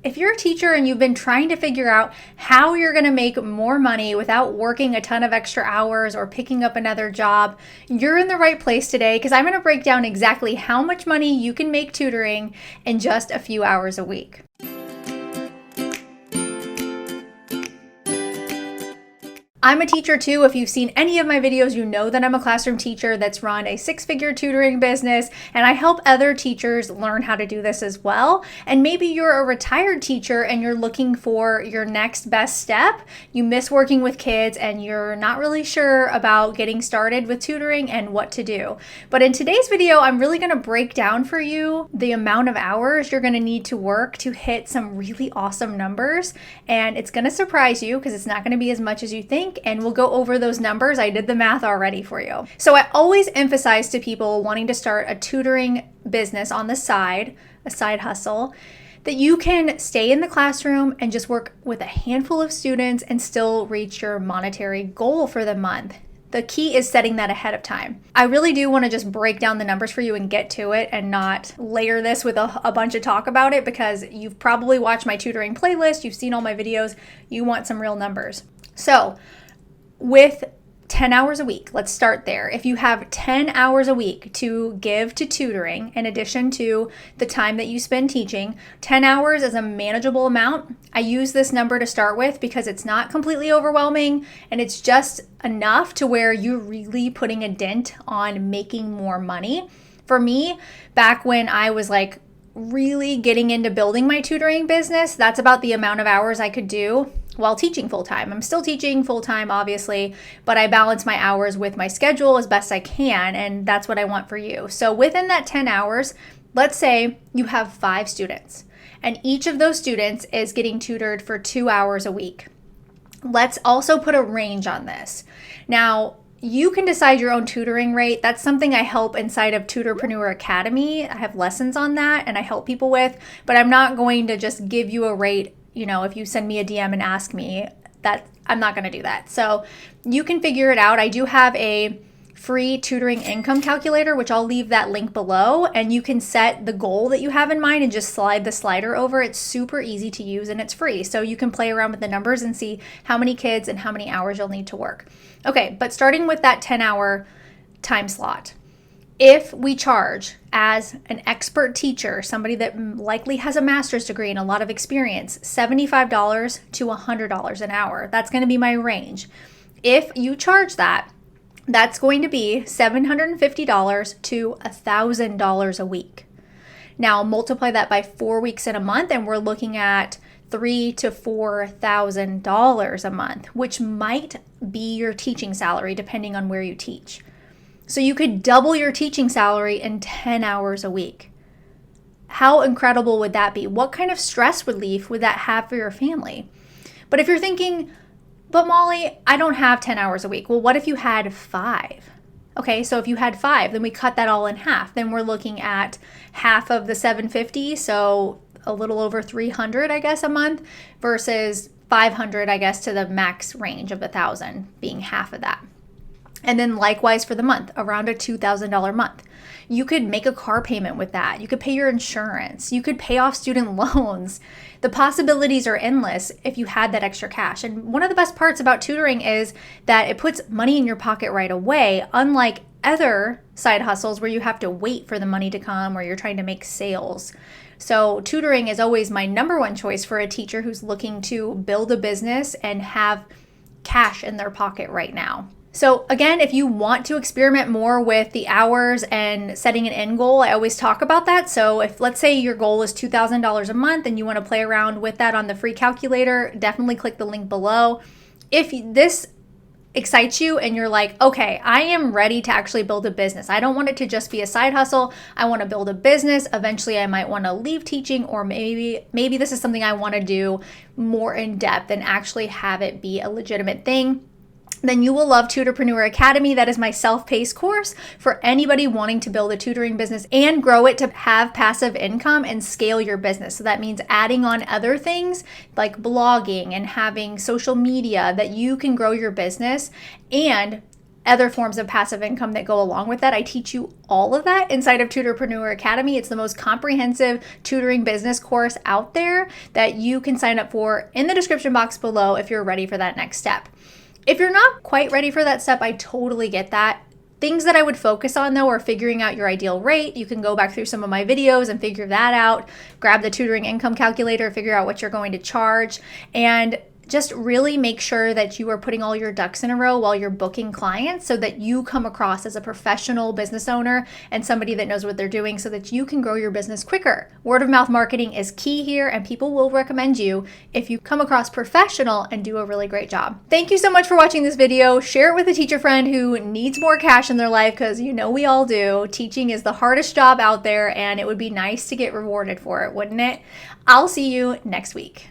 If you're a teacher and you've been trying to figure out how you're going to make more money without working a ton of extra hours or picking up another job, you're in the right place today, because I'm going to break down exactly how much money you can make tutoring in just a few hours a week. I'm a teacher too. If you've seen any of my videos, you know that I'm a classroom teacher that's run a six-figure tutoring business, and I help other teachers learn how to do this as well. And maybe you're a retired teacher and you're looking for your next best step. You miss working with kids and you're not really sure about getting started with tutoring and what to do. But in today's video, I'm really going to break down for you the amount of hours you're going to need to work to hit some really awesome numbers. And it's going to surprise you because it's not going to be as much as you think. And we'll go over those numbers. I did the math already for you. So I always emphasize to people wanting to start a tutoring business on the side, a side hustle, that you can stay in the classroom and just work with a handful of students and still reach your monetary goal for the month. The key is setting that ahead of time. I really do want to just break down the numbers for you and get to it and not layer this with a bunch of talk about it, because you've probably watched my tutoring playlist, you've seen all my videos, you want some real numbers. So with 10 hours a week, let's start there. If you have 10 hours a week to give to tutoring, in addition to the time that you spend teaching, 10 hours is a manageable amount. I use this number to start with because it's not completely overwhelming and it's just enough to where you're really putting a dent on making more money. For me, back when I was really getting into building my tutoring business, that's about the amount of hours I could do while teaching full-time. I'm still teaching full-time, obviously, but I balance my hours with my schedule as best I can, and that's what I want for you. So within that 10 hours, let's say you have 5 students, and each of those students is getting tutored for 2 hours a week. Let's also put a range on this. Now, you can decide your own tutoring rate. That's something I help inside of Tutorpreneur Academy. I have lessons on that and I help people with, but I'm not going to just give you a rate. If you send me a DM and ask me, that I'm not going to do that. So you can figure it out. I do have a free Tutoring Income Calculator, which I'll leave that link below, and you can set the goal that you have in mind and just slide the slider over. It's super easy to use and it's free. So you can play around with the numbers and see how many kids and how many hours you'll need to work. Okay, but starting with that 10-hour time slot. If we charge as an expert teacher, somebody that likely has a master's degree and a lot of experience, $75 to $100 an hour, that's going to be my range. If you charge that, that's going to be $750 to $1,000 a week. Now multiply that by 4 weeks in a month, and we're looking at $3,000 to $4,000 a month, which might be your teaching salary depending on where you teach. So you could double your teaching salary in 10 hours a week. How incredible would that be? What kind of stress relief would that have for your family? But if you're thinking, but Molly, I don't have 10 hours a week. Well, what if you had 5? Okay, so if you had 5, then we cut that all in half. Then we're looking at half of the 750, so a little over 300, I guess, a month, versus 500, I guess, to the max range of 1,000 being half of that. And then likewise for the month, around a $2,000 month. You could make a car payment with that. You could pay your insurance. You could pay off student loans. The possibilities are endless if you had that extra cash. And one of the best parts about tutoring is that it puts money in your pocket right away, unlike other side hustles where you have to wait for the money to come or you're trying to make sales. So tutoring is always my number one choice for a teacher who's looking to build a business and have cash in their pocket right now. So again, if you want to experiment more with the hours and setting an end goal, I always talk about that. So if, let's say your goal is $2,000 a month and you want to play around with that on the free calculator, definitely click the link below. If this excites you and you're like, okay, I am ready to actually build a business. I don't want it to just be a side hustle. I want to build a business. Eventually I might want to leave teaching, or maybe this is something I want to do more in depth and actually have it be a legitimate thing. Then you will love Tutorpreneur Academy. That is my self-paced course for anybody wanting to build a tutoring business and grow it to have passive income and scale your business. So that means adding on other things like blogging and having social media that you can grow your business and other forms of passive income that go along with that. I teach you all of that inside of Tutorpreneur Academy. It's the most comprehensive tutoring business course out there that you can sign up for in the description box below if you're ready for that next step. If you're not quite ready for that step, I totally get that. Things that I would focus on though are figuring out your ideal rate. You can go back through some of my videos and figure that out. Grab the Tutoring Income Calculator, figure out what you're going to charge, and just really make sure that you are putting all your ducks in a row while you're booking clients so that you come across as a professional business owner and somebody that knows what they're doing so that you can grow your business quicker. Word of mouth marketing is key here, and people will recommend you if you come across professional and do a really great job. Thank you so much for watching this video. Share it with a teacher friend who needs more cash in their life, because you know we all do. Teaching is the hardest job out there, and it would be nice to get rewarded for it, wouldn't it? I'll see you next week.